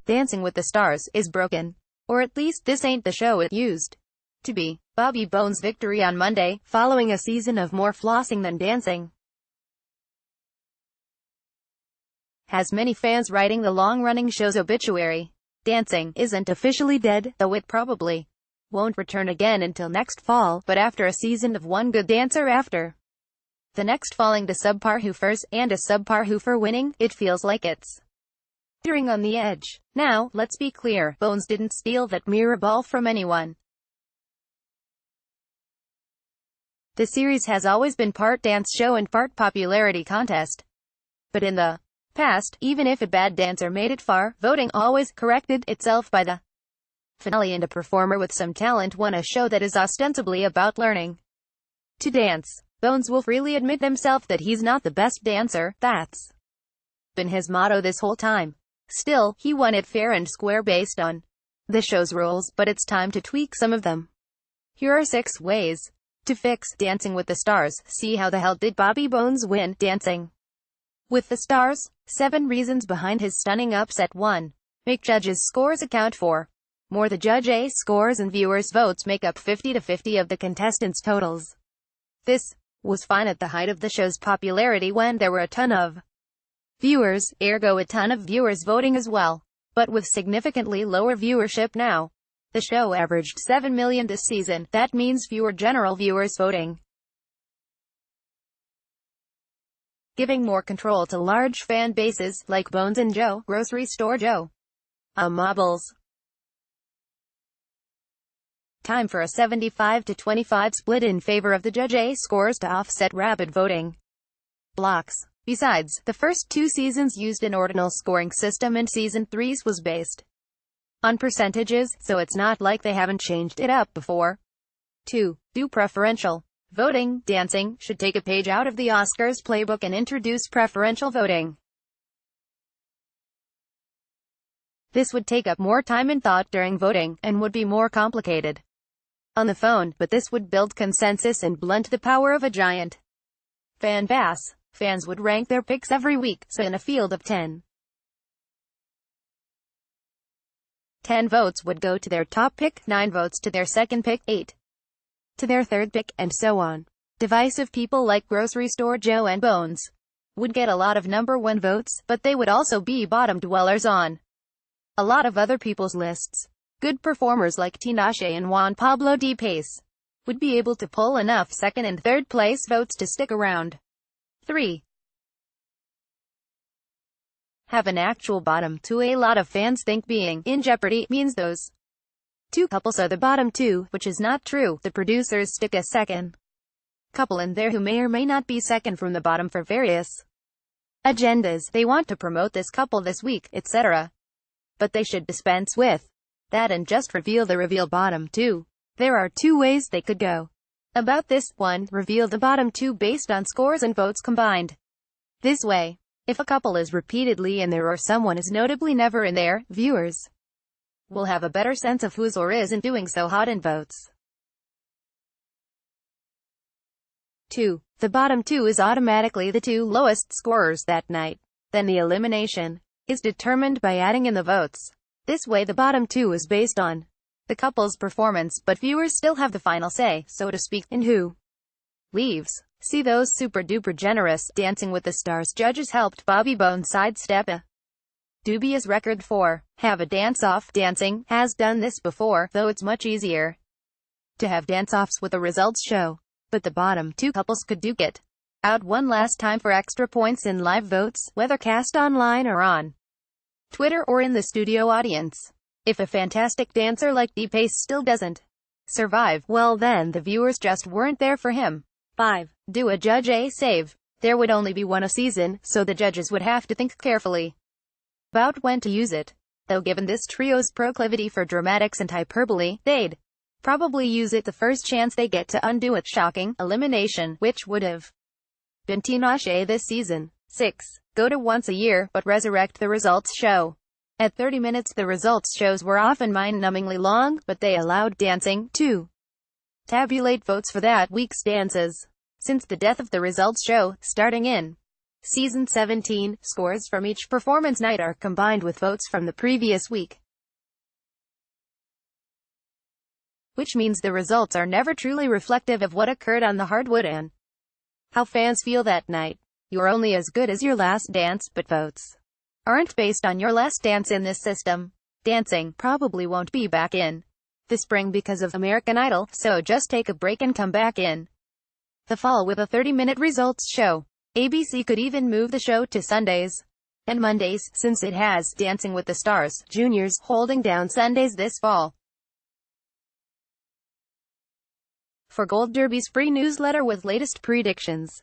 Dancing with the Stars is broken. Or at least this ain't the show it used to be. Bobby Bones' victory on Monday, following a season of more flossing than dancing, has many fans writing the long-running show's obituary. Dancing isn't officially dead, though it probably won't return again until next fall, but after a season of one good dancer after the next falling to subpar hoofers, and a subpar hoofer winning, it feels like it's teetering on the edge. Now, let's be clear, Bones didn't steal that mirror ball from anyone. The series has always been part dance show and part popularity contest. But in the past, even if a bad dancer made it far, voting always corrected itself by the finale, and a performer with some talent won a show that is ostensibly about learning to dance. Bones will freely admit himself that he's not the best dancer. That's been his motto this whole time. Still, he won it fair and square based on the show's rules, but it's time to tweak some of them. Here are 6 ways to fix Dancing with the Stars. See how the hell did Bobby Bones win Dancing with the Stars? 7 reasons behind his stunning upset. 1. Make judges' scores account for more. The judge A scores and viewers' votes make up 50 to 50 of the contestants' totals. This was fine at the height of the show's popularity when there were a ton of viewers, ergo a ton of viewers voting as well. But with significantly lower viewership now, the show averaged 7 million this season. That means fewer general viewers voting, giving more control to large fan bases, like Bones and Joe, Grocery Store Joe. Marbles. Time for a 75 to 25 split in favor of the Judge A scores to offset rapid voting blocks. Besides, the first 2 seasons used an ordinal scoring system, and season 3's was based on percentages, so it's not like they haven't changed it up before. 2. Do preferential voting. Dancing should take a page out of the Oscars playbook and introduce preferential voting. This would take up more time and thought during voting, and would be more complicated on the phone, but this would build consensus and blunt the power of a giant fan base. Fans would rank their picks every week, so in a field of 10 votes would go to their top pick, 9 votes to their second pick, 8 to their third pick, and so on. Divisive people like Grocery Store Joe and Bones would get a lot of number 1 votes, but they would also be bottom dwellers on a lot of other people's lists. Good performers like Tinashe and Juan Pablo Di Pace would be able to pull enough second and third place votes to stick around. 3. Have an actual bottom 2. A lot of fans think being in jeopardy means those 2 couples are the bottom 2, which is not true. The producers stick a second couple in there who may or may not be second from the bottom for various agendas. They want to promote this couple this week, etc. But they should dispense with that and just reveal the reveal bottom 2. There are 2 ways they could go about this. 1. Reveal the bottom 2 based on scores and votes combined. This way, if a couple is repeatedly in there or someone is notably never in there, viewers will have a better sense of who's or isn't doing so hot in votes. 2. The bottom 2 is automatically the 2 lowest scorers that night. Then the elimination is determined by adding in the votes. This way the bottom 2 is based on the couple's performance, but viewers still have the final say, so to speak, in who leaves. See those super duper generous Dancing with the Stars judges helped Bobby Bones sidestep a dubious record for have a dance-off. Dancing has done this before, though it's much easier to have dance-offs with a results show. But the bottom 2 couples could duke it out one last time for extra points in live votes, whether cast online or on Twitter or in the studio audience. If a fantastic dancer like Di Pace still doesn't survive, well then the viewers just weren't there for him. 5. Do a Judge A save. There would only be one a season, so the judges would have to think carefully about when to use it. Though given this trio's proclivity for dramatics and hyperbole, they'd probably use it the first chance they get to undo a shocking elimination, which would have been Tinashe this season. 6. Go to once a year, but resurrect the results show. At 30 minutes, the results shows were often mind-numbingly long, but they allowed Dancing to tabulate votes for that week's dances. Since the death of the results show, starting in Season 17 scores from each performance night are combined with votes from the previous week, which means the results are never truly reflective of what occurred on the hardwood and how fans feel that night. You're only as good as your last dance, but votes aren't based on your last dance in this system. Dancing probably won't be back in the spring because of American Idol, so just take a break and come back in the fall with a 30-minute results show. ABC could even move the show to Sundays and Mondays, since it has Dancing with the Stars Juniors holding down Sundays this fall. For Gold Derby's free newsletter with latest predictions,